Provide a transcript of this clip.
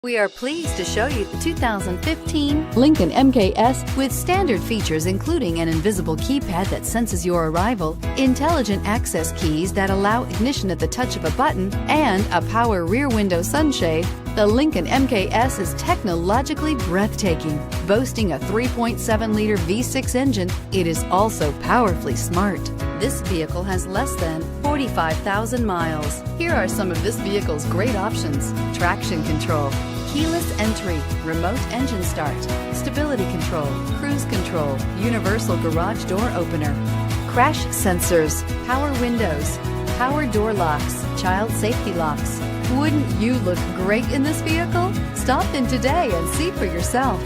We are pleased to show you the 2015 Lincoln MKS with standard features including an invisible keypad that senses your arrival, intelligent access keys that allow ignition at the touch of a button, and a power rear window sunshade. The Lincoln MKS is technologically breathtaking. Boasting a 3.7-liter V6 engine, it is also powerfully smart. This vehicle has less than 45,000 miles. Here are some of this vehicle's great options: traction control, keyless entry, remote engine start, stability control, cruise control, universal garage door opener, crash sensors, power windows, power door locks, child safety locks. Wouldn't you look great in this vehicle? Stop in today and see for yourself.